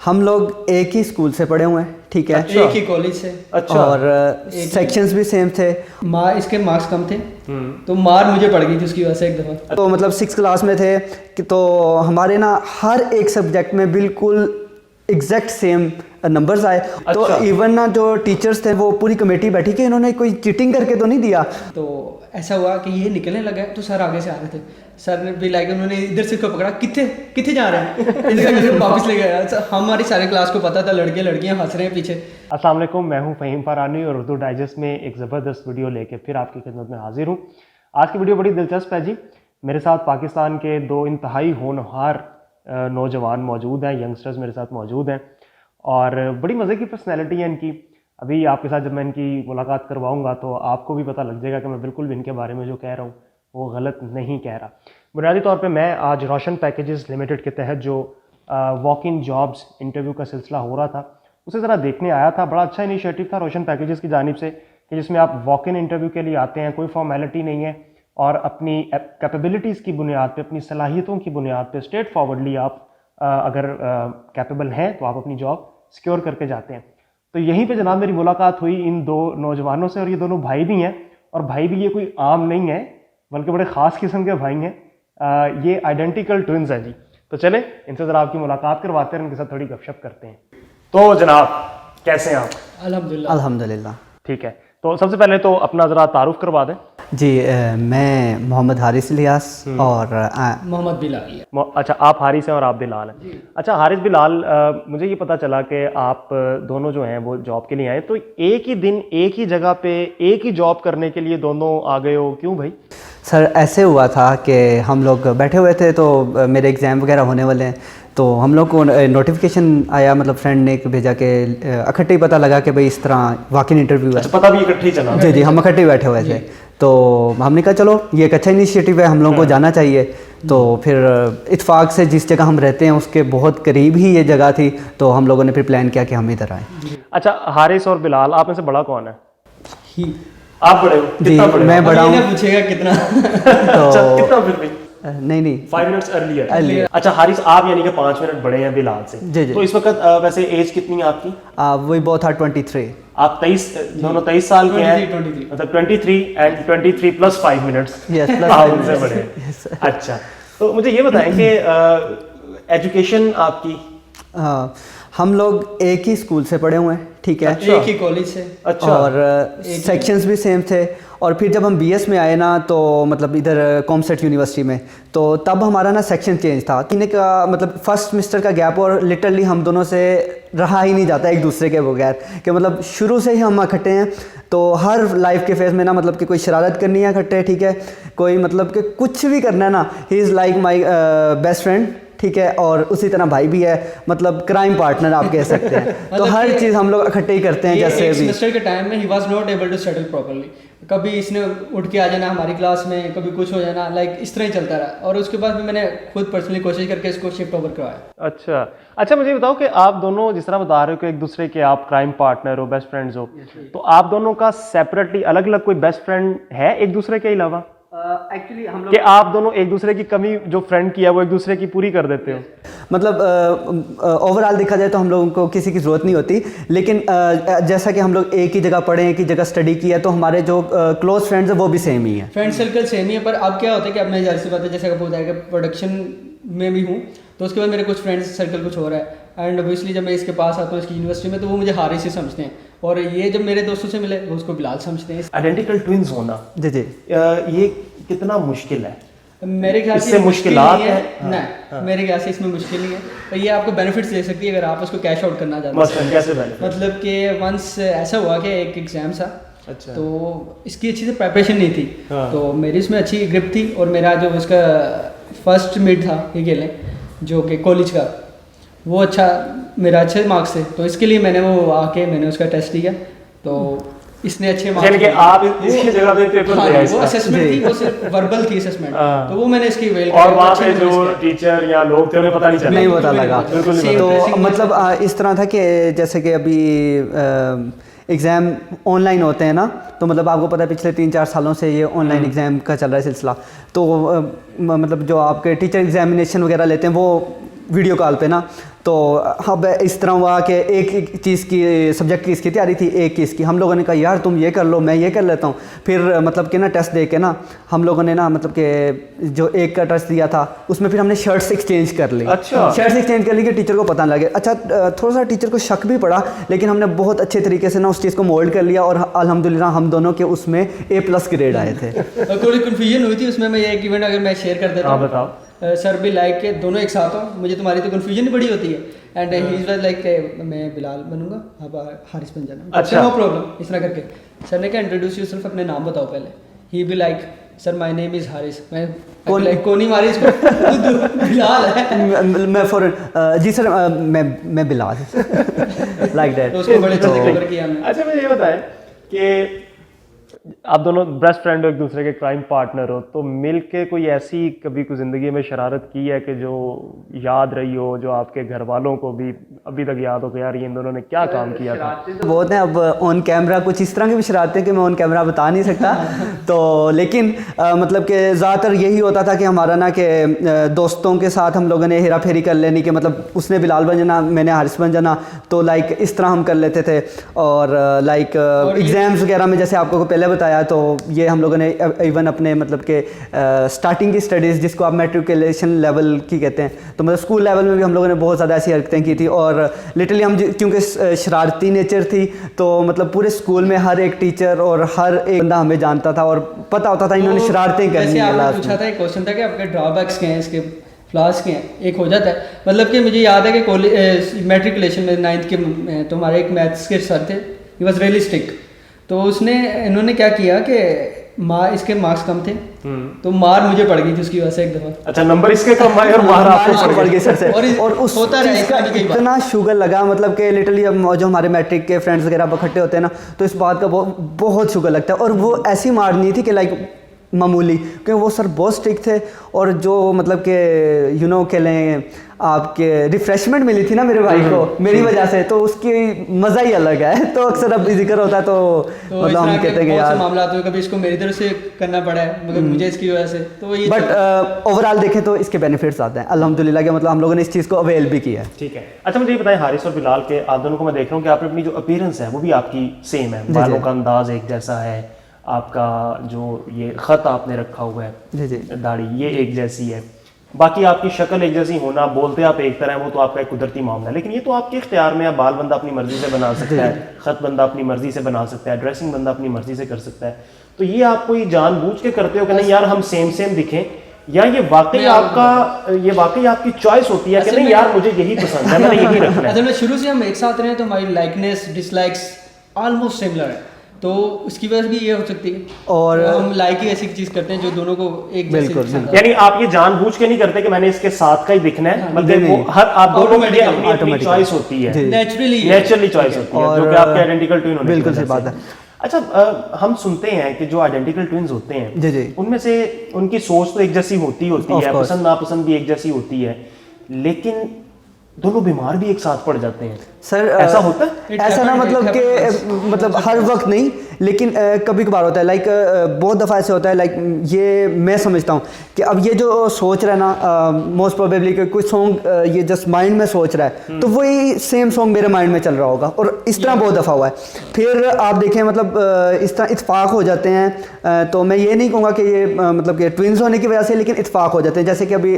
हम लोग एक ही स्कूल से पढ़े हुए हैं, ठीक है। एक ही कॉलेज से। अच्छा। और सेक्शंस भी सेम थे। इसके मार्क्स कम थे तो मार मुझे पड़ गई थी उसकी वजह से एक दफ़ा। तो मतलब 6 क्लास में थे तो हमारे ना हर एक सब्जेक्ट में बिल्कुल एग्जैक्ट सेम नंबर्स आए। तो इवन ना जो टीचर्स थे वो पूरी कमेटी बैठी कि इन्होंने कोई चीटिंग करके तो नहीं दिया। तो ऐसा हुआ कि ये निकलने लगा तो सर आगे से आ रहे थे, सर ने भी लाइक उन्होंने इधर से इसको पकड़ा, कितने जा रहे हैं इधर वापस ले गया। हमारी सारे क्लास को पता था लड़के लड़कियां हंस रहे हैं पीछे। अस्सलाम वालेकुम, मैं हूं फ़हीम फ़रानी और उर्दू डाइजेस्ट में एक ज़बरदस्त वीडियो लेके फिर आपकी खिदमत में हाजिर हूं। आज की वीडियो बड़ी दिलचस्प है जी। मेरे साथ पाकिस्तान के दो इंतहाई होनहार नौजवान मौजूद हैं, यंगस्टर्स मेरे साथ मौजूद हैं और बड़ी मज़े की पर्सनैलिटी है इनकी। अभी आपके साथ जब मैं इनकी मुलाकात करवाऊँगा तो आपको भी पता लग जाएगा कि मैं बिल्कुल भी इनके बारे में जो कह रहा हूँ वो गलत नहीं कह रहा। बुनियादी तौर पे मैं आज रोशन पैकेजेस लिमिटेड के तहत जो वॉक इन जॉब्स इंटरव्यू का सिलसिला हो रहा था उसे ज़रा देखने आया था। बड़ा अच्छा इनिशिएटिव था रोशन पैकेजेस की जानिब से कि जिसमें आप वॉक इन इंटरव्यू के लिए आते हैं, कोई फॉर्मेलिटी नहीं है और अपनी कैपेबिलिटीज़ की बुनियाद पे, अपनी सलाहियतों की बुनियाद पे स्ट्रेट फॉरवर्डली आप अगर कैपेबल हैं तो आप अपनी जॉब सिक्योर करके जाते हैं। तो यहीं पे जनाब मेरी मुलाकात हुई इन दो नौजवानों से और ये दोनों भाई भी हैं और भाई भी ये कोई आम नहीं है बल्कि बड़े ख़ास किस्म के भाई हैं। ये आइडेंटिकल ट्विन्स हैं जी। तो चले इनसे ज़रा आपकी मुलाकात करवाते हैं, इनके साथ थोड़ी गपशप करते हैं। तो जनाब कैसे हैं आप? अल्हम्दुलिल्लाह। ठीक है, तो सबसे पहले तो अपना ज़रा तारुफ करवा दें। जी मैं मोहम्मद हारिस इलियास और मोहम्मद बिलाल। अच्छा, आप हारिस हैं और आप बिलाल हैं। अच्छा हारिस बिलाल, मुझे ये पता चला कि आप दोनों जो हैं वो जॉब के लिए आए, तो एक ही दिन एक ही जगह पे एक ही जॉब करने के लिए दोनों आ गए हो, क्यों भाई? सर ऐसे हुआ था कि हम लोग बैठे हुए थे तो मेरे एग्ज़ाम वगैरह होने वाले हैं तो हम लोग को नोटिफिकेशन आया, मतलब फ्रेंड ने भेजा कि इकट्ठे ही पता लगा कि भाई इस तरह वाकई इंटरव्यू है। अच्छा, पता भी इकट्ठे ही चला? जी, हम इकट्ठे बैठे हुए थे तो हमने कहा चलो ये एक अच्छा इनिशिएटिव है, हम लोगों को जाना चाहिए। तो फिर इत्फाक से जिस जगह हम रहते हैं उसके बहुत करीब ही ये जगह थी तो हम लोगों ने फिर प्लान किया कि हम इधर आए। अच्छा हारिस और बिलाल, आप में से बड़ा कौन है? आप बड़े हो? जी मैं बड़ा हूँ। पूछेगा कितना तो कितना फिर भी? नहीं 5 मिनट्स अर्लियर। अच्छा हारिस, आप यानी कि 5 मिनट बड़े हैं बिलाल से। जी। तो इस वक्त वैसे एज कितनी है आपकी? वही बहुत था 23। आप 23, दोनों 23 साल के हैं, मतलब 23 एंड 23 प्लस 5 मिनट्स। यस, आप उनसे बड़े हैं। अच्छा, तो मुझे ये बताएं कि एजुकेशन आपकी? हम लोग एक ही स्कूल से पढ़े हुए हैं, ठीक है। एक ही कॉलेज से। अच्छा। और सेक्शंस भी सेम थे। और फिर जब हम बीएस में आए ना तो मतलब इधर कॉमसेट यूनिवर्सिटी में, तो तब हमारा ना सेक्शन चेंज था। तीन का मतलब फर्स्ट सेमेस्टर का गैप और लिटरली हम दोनों से रहा ही नहीं जाता एक दूसरे के बगैर कि मतलब शुरू से ही हम इकट्ठे हैं। तो हर लाइफ के फेज में ना मतलब कि कोई शरारत करनी है इकट्ठे, ठीक है, कोई मतलब कि कुछ भी करना है ना, he is like my best friend, ठीक है। और उसी तरह भाई भी है, मतलब क्राइम पार्टनर आप कह सकते हैं। तो हर चीज़ हम लोग इकट्ठे ही करते हैं। जैसे भी सेमेस्टर के टाइम में ही was not able to settle properly, कभी इसने उठ के आ जाना हमारी क्लास में, कभी कुछ हो जाना, लाइक इस तरह ही चलता रहा। और उसके बाद भी मैंने खुद पर्सनली कोशिश करके इसको शिफ्ट ओवर करवाया। अच्छा मुझे बताओ कि आप दोनों जिस तरह बता रहे हो कि एक दूसरे के आप क्राइम पार्टनर हो, बेस्ट फ्रेंड्स हो, तो आप दोनों का सेपरेटली अलग अलग कोई बेस्ट फ्रेंड है एक दूसरे के अलावा? एक्चुअली हम लोग कि आप दोनों एक दूसरे की कमी जो फ्रेंड की है वो एक दूसरे की पूरी कर देते हो? मतलब ओवरऑल देखा जाए तो हम लोगों को किसी की ज़रूरत नहीं होती, लेकिन जैसा कि हम लोग एक ही जगह पढ़े, एक ही जगह स्टडी की है, तो हमारे जो क्लोज फ्रेंड्स हैं वो भी सेम ही है, फ्रेंड सर्कल सेम ही है। पर अब क्या होता है कि अब मैं जाहिर सी बात है जैसे बोलता है कि प्रोडक्शन में भी हूँ तो उसके बाद मेरे कुछ फ्रेंड्स सर्कल कुछ हो रहा है एंड ऑब्वियसली जब मैं इसके पास आता हूँ इसकी यूनिवर्सिटी में तो वो मुझे हारिस ही समझते हैं और ये जब मेरे दोस्तों से मिले वो उसको बिलाल समझते हैं। आइडेंटिकल ट्विन्स होना जी ये कितना मुश्किल है? मेरे ख्याल से मुश्किलात है नहीं, मेरे ख्याल से इसमें मुश्किल नहीं है। तो ये आपको बेनिफिट्स दे सकती है अगर आप उसको कैश आउट करना चाहते हैं। कैसे बेनिफिट? मतलब कि वंस ऐसा हुआ कि एक एग्जाम था। अच्छा। तो इसकी अच्छी से प्रिपरेशन नहीं थी। तो मेरी इसमें अच्छी ग्रिप थी और मेरा जो उसका फर्स्ट मिड था ये खेलें जो कि कॉलेज का वो अच्छा, मेरा अच्छे मार्क्स थे तो इसके लिए मैंने वो आके मैंने उसका टेस्ट दिया तो इसने अच्छे मार्क्स। यानी कि आप इसकी जगह पे पेपर दे आए? वो असेसमेंट थी, वो सिर्फ वर्बल थी असेसमेंट, तो वो मैंने इसकी वेल और वहाँ पे जो टीचर या लोग थे उन्हें पता नहीं चला? नहीं पता लगा। तो मतलब इस तरह था कि जैसे कि अभी एग्ज़ाम ऑनलाइन होते हैं ना, तो मतलब आपको पता है पिछले 3-4 सालों से ये ऑनलाइन एग्ज़ाम का चल रहा है सिलसिला। तो मतलब जो आपके टीचर एग्जामिनेशन वगैरह लेते हैं वो वीडियो कॉल पे ना, तो अब इस तरह हुआ कि एक चीज़ की सब्जेक्ट की इसकी तैयारी थी, एक की इसकी। हम लोगों ने कहा यार तुम ये कर लो, मैं ये कर लेता हूँ। फिर मतलब कि ना टेस्ट दे के ना हम लोगों ने ना मतलब कि जो एक का टेस्ट दिया था उसमें फिर हमने शर्ट्स एक्सचेंज कर ली। अच्छा। शर्ट्स एक्सचेंज कर ली कि टीचर को पता ना लगे। अच्छा थोड़ा सा टीचर को शक भी पड़ा, लेकिन हमने बहुत अच्छे तरीके से ना उस चीज़ को मोल्ड कर लिया और अल्हम्दुलिल्लाह हम दोनों के उसमें A+ ग्रेड आए थे। और थोड़ी कन्फ्यूजन हुई थी उसमें। मैं ये एक इवेंट अगर मैं शेयर कर देता हाँ हूँ, बताओ। सर भी लाइक के दोनों एक साथ हो, मुझे तुम्हारी तो कन्फ्यूजन ही बड़ी होती है, एंड ही इज लाइक मैं बिलाल बनूंगा, आप हारिस बन जाना। अच्छा। नो प्रॉब्लम, इस तरह करके सर ने कहा इंट्रोड्यूस योरसेल्फ, अपने नाम बताओ पहले। ही भी like sir my name is Haris. मैं कौन ही मारिस बिलाल है। मैं फॉरन जी सर मैं बिलाल लाइक दैट। तो उसको बड़े अच्छे से कवर किया हमने। अच्छा मुझे ये बताएं कि आप दोनों बेस्ट फ्रेंड हो, एक दूसरे के क्राइम पार्टनर हो, तो मिल के कोई ऐसी कभी कोई ज़िंदगी में शरारत की है कि जो याद रही हो, जो आपके घर वालों को भी अभी तक याद हो कि यार ये इन दोनों ने क्या काम किया था? बहुत हैं। अब ऑन कैमरा कुछ इस तरह की भी शरारतें कि मैं ऑन कैमरा बता नहीं सकता। तो लेकिन मतलब कि ज़्यादातर यही होता था कि हमारा ना कि दोस्तों के साथ हम लोगों ने हेरा फेरी कर लेनी, कि मतलब उसने बिलाल बन जाना, मैंने हारिस बन जाना, तो लाइक इस तरह हम कर लेते थे। और लाइक एग्ज़ाम्स वगैरह में जैसे आपको पहले बताया, तो ये हम लोगों ने इवन अपने मतलब के स्टार्टिंग की स्टडीज़ जिसको आप मैट्रिकुलेशन लेवल की कहते हैं, तो मतलब स्कूल लेवल में भी हम लोगों ने बहुत ज़्यादा ऐसी हरकतें की थी। और लिटरली हम क्योंकि शरारती नेचर थी, तो मतलब पूरे स्कूल में हर एक टीचर और हर एक बंदा हमें जानता था और पता होता था इन्होंने शरारतें करनी जैसे है। आपने लास्ट पूछा था, एक क्वेश्चन था कि आपके ड्रॉबैक्स क्या हैं, इसके फ्लॉस के हैं, एक हो जाता है। मतलब कि मुझे याद है कि कॉलेज मैट्रिकुलेशन में 9th के तो हमारे एक मैथ्स के सर थे, ही वॉज रियली स्ट्रिक्ट। तो इन्होंने क्या किया कि इसके मार्क्स कम थे, तो मार मुझे पड़ गई थी उसकी वजह से एक दफ़ा। अच्छा, नंबर इसके कम आए और मार आपको पड़ गई सर से। और उस होता रहा चीज़ का इसमें कई बार। इतना शुगर लगा, मतलब कि लिटरली जो हमारे मैट्रिक के फ्रेंड्स वगैरह इकट्ठे होते हैं ना, तो इस बात का बहुत शुगर लगता है। और वो ऐसी मार नहीं थी कि लाइक मामूली, क्योंकि वो सर बहुत स्ट्रिक्ट थे। और जो मतलब कि कह लें आपके रिफ्रेशमेंट मिली थी ना मेरे भाई को मेरी वजह से, तो उसकी मज़ा ही अलग है। तो अक्सर अब जिक्र होता है तो मतलब हम कहते हैं कि यार मामला तो कभी इसको मेरी तरफ से करना पड़ा है, मगर मुझे इसकी वजह से तो ये। बट ओवरऑल देखें तो इसके बेनिफिट्स आते हैं अल्हम्दुलिल्लाह के, मतलब हम लोगों ने इस चीज़ को अवेल भी किया है। ठीक है। अच्छा मुझे ये बताएं, हारिस और बिलाल के आप दोनों को मैं देख रहा हूँ कि आपने अपनी जो अपीयरेंस है वो भी आपकी सेम है, बालों का अंदाज एक जैसा है, आपका जो ये ख़त आपने रखा हुआ है, जी जी दाढ़ी ये एक जैसी है, बाकी आपकी शक्ल एक जैसी होना, बोलते आप एक तरह है, वो तो आपका एक कुदरती मामला है। लेकिन ये तो आपके इख्तियार में है, बाल बंदा अपनी मर्जी से बना सकता है, ख़त बंदा अपनी मर्जी से बना सकता है, ड्रेसिंग बंदा अपनी मर्जी से कर सकता है। तो ये आप कोई जानबूझ के करते हो कि नहीं यार हम सेम सेम दिखें, या ये वाकई आपकी चॉइस होती है कि नहीं यार मुझे यही पसंद है, मैंने यही रखना है? असल में शुरू से हम एक साथ रहे तो हमारी लाइकनेस डिसलाइक्स ऑलमोस्ट सिमिलर है, तो उसकी वजह से भी ये हो सकती है। और हम लाइक ही ऐसी चीज करते हैं जो दोनों को एक जैसी पसंद है। यानी आप ये जानबूझ के नहीं करते कि मैंने इसके साथ का ही दिखना है, मतलब वो हर आप दोनों में अपनी अपनी चॉइस होती है, नेचुरली चॉइस होती है, जो कि आपके आइडेंटिकल ट्विन होने बिल्कुल सही बात है। अच्छा हम सुनते हैं कि जो आइडेंटिकल ट्विन्स होते हैं जी जी उनमें से उनकी सोच तो एक जैसी होती है, पसंद नापसंद भी एक जैसी होती है, लेकिन दोनों बीमार भी एक साथ पड़ जाते हैं। सर ऐसा होता है? ऐसा ना मतलब कि मतलब हर वक्त नहीं, लेकिन कभी कभार होता है। लाइक बहुत दफ़ा ऐसे होता है, लाइक ये मैं समझता हूँ कि अब ये जो सोच रहा है ना, मोस्ट प्रोबेबली कोई सॉन्ग ये जस्ट माइंड में सोच रहा है, तो वही सेम सॉन्ग मेरे माइंड में चल रहा होगा, और इस तरह बहुत दफ़ा हुआ है। फिर आप देखें मतलब इस तरह इत्फाक हो जाते हैं। तो मैं ये नहीं कहूँगा कि ये मतलब कि ट्विन्स होने की वजह से, लेकिन इत्फाक हो जाते हैं। जैसे कि अभी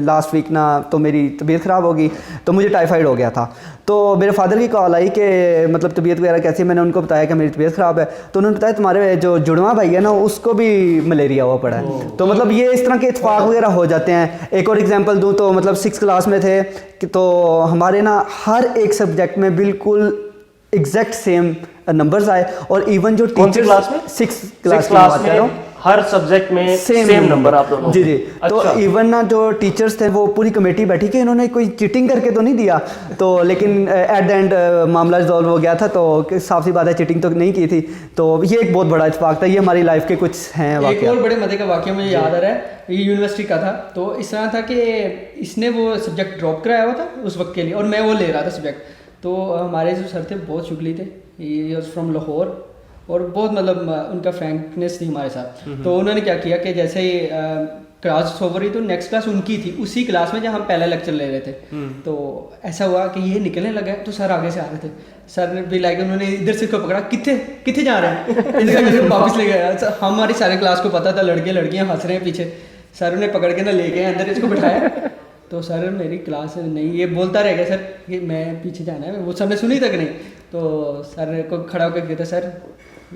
लास्ट वीक ना तो मेरी तबीयत ख़राब होगी, तो मुझे टाइफाइड हो गया था। तो मेरे फादर की कॉल आई कि मतलब तबीयत वगैरह कैसी है। मैंने उनको बताया कि मेरी तबीयत ख़राब है, तो उन्होंने बताया तुम्हारे जो जुड़वा भाई है ना उसको भी मलेरिया हुआ पड़ा है। तो मतलब ये इस तरह के इत्फाक वगैरह हो जाते हैं। एक और एग्जांपल दूं तो मतलब 6th क्लास में थे तो हमारे ना हर एक सब्जेक्ट में बिल्कुल एग्जैक्ट सेम नंबर्स आए, और इवन जो टीचर क्लास में 6th क्लास में हर सब्जेक्ट में सेम नंबर आप दोनों? जी जी। अच्छा। तो इवन ना जो टीचर्स थे वो पूरी कमेटी बैठी कि इन्होंने कोई चीटिंग करके तो नहीं दिया, तो लेकिन एट द एंड मामला रिजॉल्व हो गया था। तो साफ सी बात है चीटिंग तो नहीं की थी। तो ये एक बहुत बड़ा इत्तेफाक था। ये हमारी लाइफ के कुछ हैं वाक़या। एक और बड़े मजे का वाक़या मुझे याद आ रहा है, ये यूनिवर्सिटी का था। तो इस तरह था कि इसने वो सब्जेक्ट ड्रॉप कराया हुआ था उस वक्त के लिए, और मैं वो ले रहा था सब्जेक्ट। तो हमारे जो सर थे बहुत शुक्ली थे, ही वाज फ्रॉम लाहौर, और बहुत मतलब उनका फ्रैंकनेस थी हमारे साथ। तो उन्होंने क्या किया कि जैसे ही क्लास ओवर हुई तो नेक्स्ट क्लास उनकी थी, उसी क्लास में जहाँ हम पहला लेक्चर ले रहे थे। तो ऐसा हुआ कि ये निकलने लगा तो सर आगे से आ रहे थे, सर ने भी लाइक उन्होंने इधर से को पकड़ा, कितने जा रहे हैं इधर वापस ले गया। हमारी सारे क्लास को पता था लड़के लड़कियाँ हंस रहे हैं पीछे, सर ने पकड़ के ना ले गए अंदर, इसको बिठाया। तो सर मेरी क्लास नहीं, ये बोलता रहेगा सर कि मैं पीछे जाना है, वो सबने सुनी तक नहीं। तो सर को खड़ा होकर कहता सर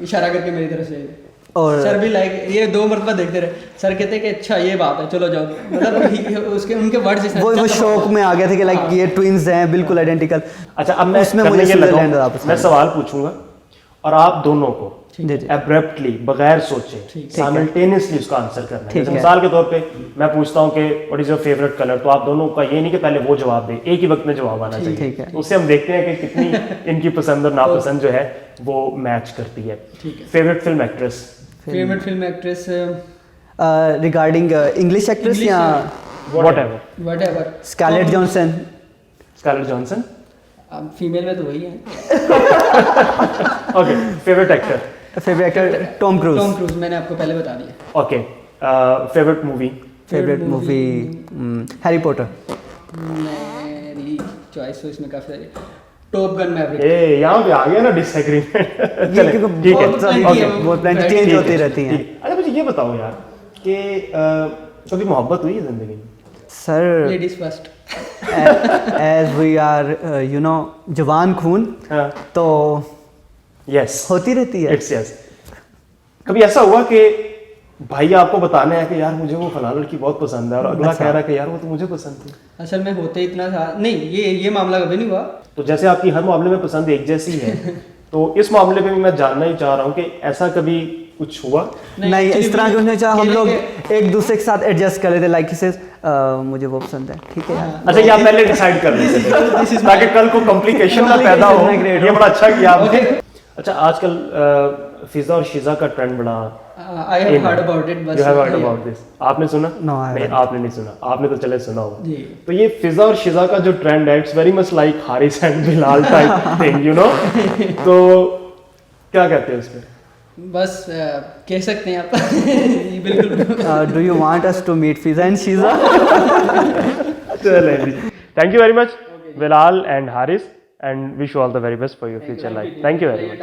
इशारा करके मेरी तरफ से, और सर भी लाइक ये 2 मरतबा देखते रहे। सर कहते कि अच्छा ये बात है चलो जाओ, मतलब उसके उनके वर्ड्स वो शौक में आ गए थे कि लाइक ये ट्विंस हैं बिल्कुल आइडेंटिकल। अच्छा, अब मैं उसमें करने मुझे के लगा स्विट्जरलैंड हूं। वापस मैं सवाल पूछूंगा और आप दोनों को जी जी एब्रप्टली बगैर सोचे साइमल्टेनियसली उसका आंसर करना है। जैसे मिसाल के तौर पे मैं पूछता हूं कि what is your favourite colour, तो आप दोनों का ये नहीं कि पहले वो जवाब दे, एक ही वक्त में जवाब आना चाहिए। ठीक है। तो उससे हम देखते हैं कि कितनी इनकी पसंद और नापसंद जो है वो मैच करती है। Favourite film actress? Favourite film actress regarding English actress या whatever. Scarlett Johansson? Scarlett Johansson. अब फीमेल में तो वही है। Okay, favourite actor? Favourite actor Tom Cruise. Tom Cruise, मैंने आपको पहले बता दिया। Okay, favourite movie? Favourite movie Harry Potter. मेरी चॉइस तो इसमें काफी सारी, टॉप गन मैवरिक। ए यहाँ पे आ गया ना डिसएग्रीमेंट। चले क्योंकि ठीक है, बहुत plenty ओके, है वो, बहुत प्लान ठीक चेंज है, होती रहती हैं। ठीक। अच्छा मुझे ये बताओ यार कि कभी मोहब्बत हुई है जिंदगी में? Sir ladies first. As we are you know जवान खून, हाँ, तो यस, होती रहती है। It's yes. कभी ऐसा हुआ कि भाई आपको बताना है कि यार मुझे वो फलाना लड़की बहुत पसंद है और अगला अच्छा। कह रहा है कि यार वो तो मुझे पसंद थी? असल में होते इतना था नहीं, ये मामला कभी नहीं हुआ। तो जैसे आपकी हर मामले में पसंद एक जैसी है, तो इस मामले में भी मैं जानना ही चाह रहा हूँ कि ऐसा कभी कुछ हुआ? नहीं इस actually तरह के होने चाहिए, हम खेलने लोग के- एक दूसरे के साथ एडजस्ट कर लेते, लाइक से मुझे वो पसंद है, ठीक है यार। अच्छा, ये आप पहले डिसाइड कर लेते थे ताकि कल को कॉम्प्लिकेशन ना पैदा हो। Complication ये बड़ा अच्छा किया आपने। अच्छा, आजकल फिजा और शिजा का ट्रेंड बड़ा I have heard about it, बस You have heard about this? आपने सुना? No, I नहीं, haven't. आपने नहीं सुना, आपने तो चले सुना होगा। जी। तो ये फिजा और शिजा का जो ट्रेंड है, it's very much like Haris and Bilal type thing, you know. तो क्या कहते हैं उस पे? बस कह सकते हैं आप। जी, बिल्कुल। Do you want us to meet Fiza and Shiza? चले जी, thank you very much Bilal and Haris, and wish you all the very best for your future life. Thank you very much.